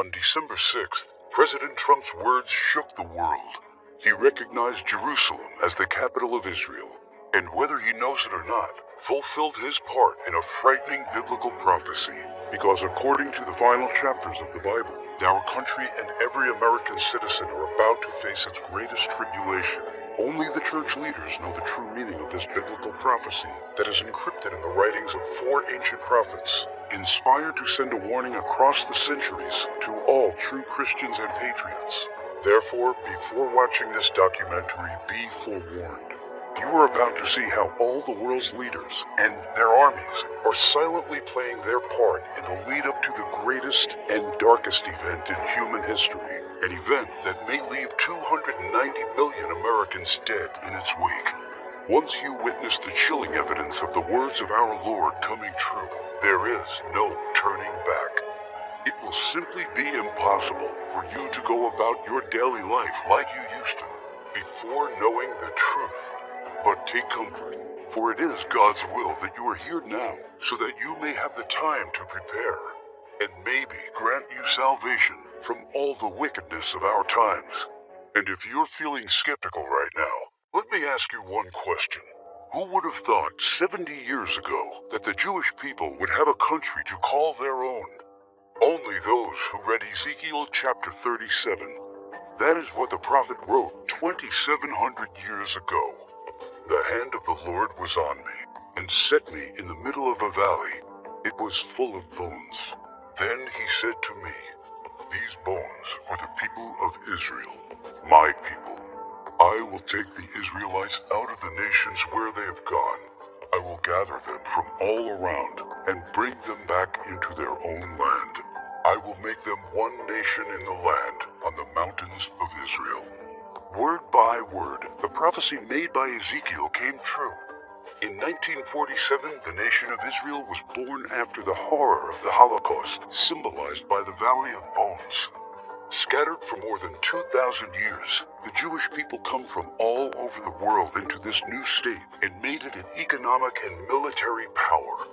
On December 6th, President Trump's words shook the world. He recognized Jerusalem as the capital of Israel, and whether he knows it or not, fulfilled his part in a frightening biblical prophecy. Because according to the final chapters of the Bible, our country and every American citizen are about to face its greatest tribulation. Only the church leaders know the true meaning of this biblical prophecy that is encrypted in the writings of 4 ancient prophets, inspired to send a warning across the centuries to all true Christians and patriots. Therefore, before watching this documentary, be forewarned. You are about to see how all the world's leaders and their armies are silently playing their part in the lead-up to the greatest and darkest event in human history, an event that may leave 290 million Americans dead in its wake. Once you witness the chilling evidence of the words of our Lord coming true, there is no turning back. It will simply be impossible for you to go about your daily life like you used to, before knowing the truth. But take comfort, for it is God's will that you are here now, so that you may have the time to prepare, and maybe grant you salvation from all the wickedness of our times. And if you're feeling skeptical right now, let me ask you one question. Who would have thought 70 years ago that the Jewish people would have a country to call their own? Only those who read Ezekiel chapter 37. That is what the prophet wrote 2,700 years ago. The hand of the Lord was on me, and set me in the middle of a valley. It was full of bones. Then he said to me, "These bones are the people of Israel, my people. I will take the Israelites out of the nations where they have gone. I will gather them from all around and bring them back into their own land. I will make them one nation in the land on the mountains of Israel." Word by word, the prophecy made by Ezekiel came true. In 1947, the nation of Israel was born after the horror of the Holocaust, symbolized by the Valley of Bones. Scattered for more than 2,000 years, the Jewish people come from all over the world into this new state and made it an economic and military power.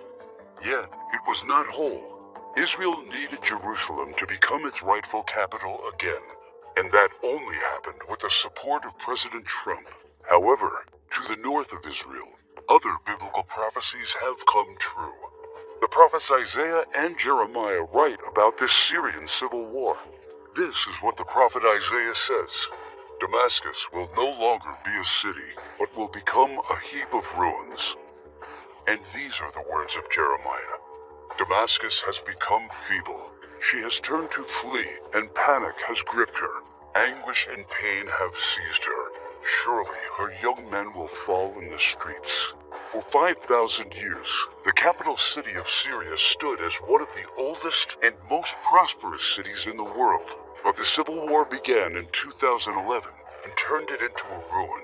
Yet, it was not whole. Israel needed Jerusalem to become its rightful capital again. And that only happened with the support of President Trump. However, to the north of Israel, other biblical prophecies have come true. The prophets Isaiah and Jeremiah write about this Syrian civil war. This is what the prophet Isaiah says. Damascus will no longer be a city, but will become a heap of ruins. And these are the words of Jeremiah. Damascus has become feeble. She has turned to flee, and panic has gripped her. Anguish and pain have seized her. Surely her young men will fall in the streets. For 5,000 years, the capital city of Syria stood as one of the oldest and most prosperous cities in the world. But the civil war began in 2011 and turned it into a ruin.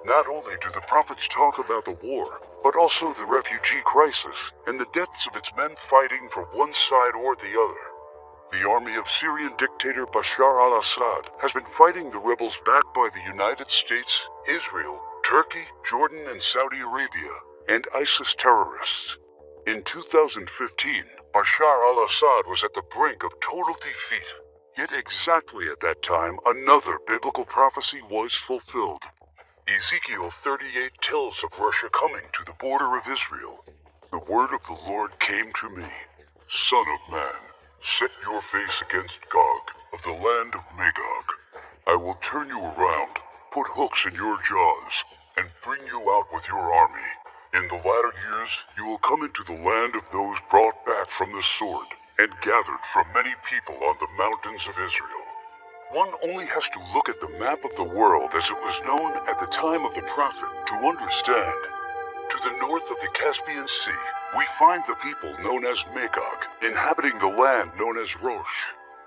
Not only do the prophets talk about the war, but also the refugee crisis and the deaths of its men fighting for one side or the other. The army of Syrian dictator Bashar al-Assad has been fighting the rebels backed by the United States, Israel, Turkey, Jordan, and Saudi Arabia, and ISIS terrorists. In 2015, Bashar al-Assad was at the brink of total defeat. Yet exactly at that time, another biblical prophecy was fulfilled. Ezekiel 38 tells of Russia coming to the border of Israel. The word of the Lord came to me. Son of man, set your face against Gog of the land of Magog. I will turn you around, put hooks in your jaws, and bring you out with your army. In the latter years you will come into the land of those brought back from the sword, and gathered from many people on the mountains of Israel. One only has to look at the map of the world as it was known at the time of the prophet to understand. To the north of the Caspian Sea, we find the people known as Magog, inhabiting the land known as Rosh.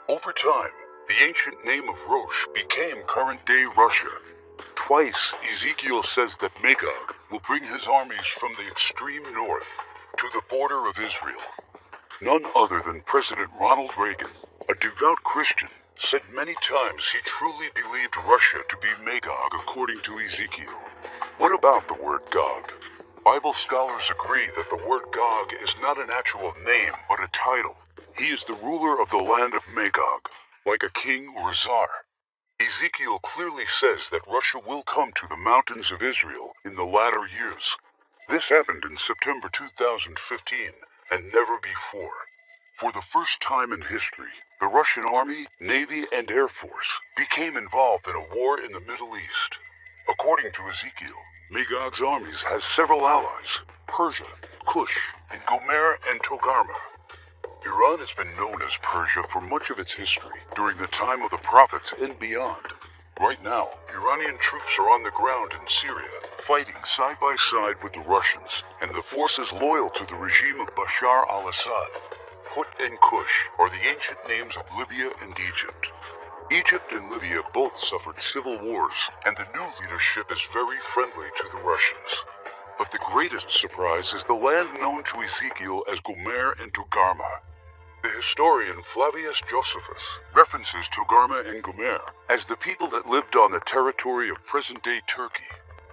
Over time, the ancient name of Rosh became current-day Russia. Twice, Ezekiel says that Magog will bring his armies from the extreme north to the border of Israel. None other than President Ronald Reagan, a devout Christian, said many times he truly believed Russia to be Magog according to Ezekiel. What about the word Gog? Bible scholars agree that the word Gog is not an actual name, but a title. He is the ruler of the land of Magog, like a king or a czar. Ezekiel clearly says that Russia will come to the mountains of Israel in the latter years. This happened in September 2015, and never before. For the first time in history, the Russian Army, Navy, and Air Force became involved in a war in the Middle East. According to Ezekiel, Magog's armies has several allies: Persia, Kush, and Gomer and Togarmah. Iran has been known as Persia for much of its history, during the time of the prophets and beyond. Right now, Iranian troops are on the ground in Syria, fighting side by side with the Russians and the forces loyal to the regime of Bashar al-Assad. Put and Kush are the ancient names of Libya and Egypt. Egypt and Libya both suffered civil wars, and the new leadership is very friendly to the Russians. But the greatest surprise is the land known to Ezekiel as Gomer and Togarmah. The historian Flavius Josephus references Togarmah and Gomer as the people that lived on the territory of present-day Turkey.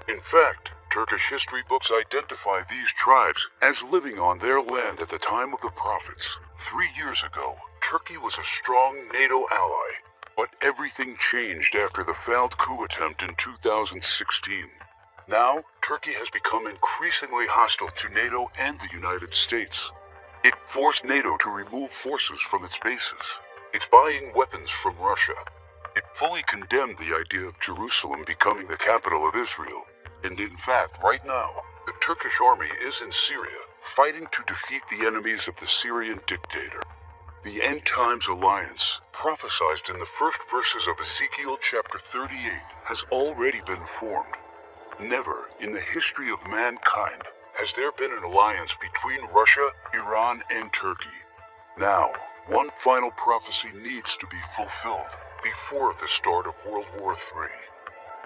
In fact, Turkish history books identify these tribes as living on their land at the time of the prophets. 3 years ago, Turkey was a strong NATO ally, but everything changed after the failed coup attempt in 2016. Now, Turkey has become increasingly hostile to NATO and the United States. It forced NATO to remove forces from its bases. It's buying weapons from Russia. It fully condemned the idea of Jerusalem becoming the capital of Israel. And in fact, right now, the Turkish army is in Syria, fighting to defeat the enemies of the Syrian dictator. The End Times Alliance, prophesied in the first verses of Ezekiel chapter 38, has already been formed. Never in the history of mankind has there been an alliance between Russia, Iran, and Turkey. Now, one final prophecy needs to be fulfilled before the start of World War III.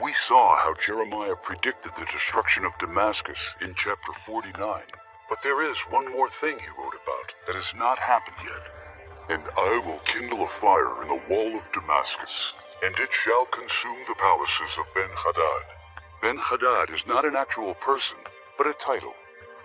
We saw how Jeremiah predicted the destruction of Damascus in chapter 49, but there is one more thing he wrote about that has not happened yet. And I will kindle a fire in the wall of Damascus, and it shall consume the palaces of Ben-Hadad. Ben-Hadad is not an actual person, but a title.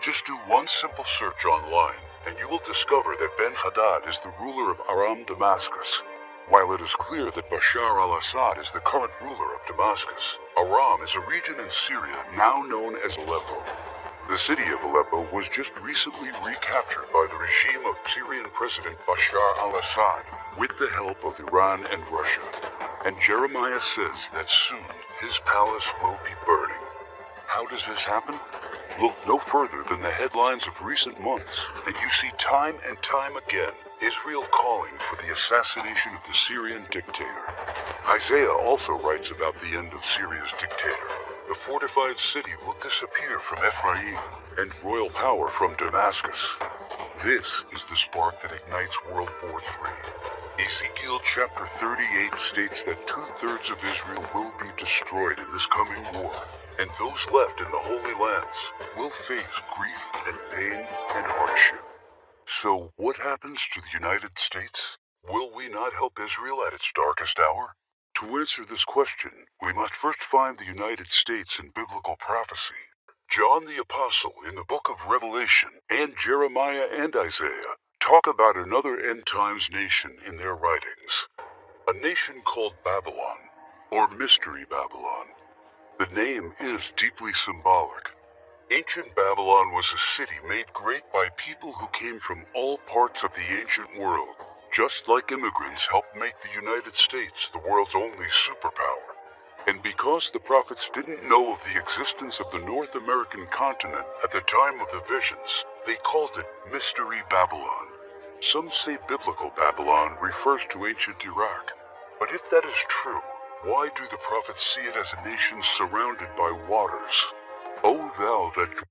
Just do one simple search online, and you will discover that Ben-Hadad is the ruler of Aram Damascus. While it is clear that Bashar al-Assad is the current ruler of Damascus, Aram is a region in Syria now known as Aleppo. The city of Aleppo was just recently recaptured by the regime of Syrian President Bashar al-Assad with the help of Iran and Russia. And Jeremiah says that soon his palace will be burning. How does this happen? Look no further than the headlines of recent months, and you see time and time again Israel calling for the assassination of the Syrian dictator. Isaiah also writes about the end of Syria's dictator. The fortified city will disappear from Ephraim, and royal power from Damascus. This is the spark that ignites World War III. Ezekiel chapter 38 states that 2/3 of Israel will be destroyed in this coming war, and those left in the Holy Lands will face grief and pain and hardship. So what happens to the United States? Will we not help Israel at its darkest hour? To answer this question, we must first find the United States in biblical prophecy. John the Apostle in the book of Revelation and Jeremiah and Isaiah talk about another end times nation in their writings. A nation called Babylon, or Mystery Babylon. The name is deeply symbolic. Ancient Babylon was a city made great by people who came from all parts of the ancient world, just like immigrants helped make the United States the world's only superpower. And because the prophets didn't know of the existence of the North American continent at the time of the visions, they called it Mystery Babylon. Some say biblical Babylon refers to ancient Iraq. But if that is true, why do the prophets see it as a nation surrounded by waters? O thou that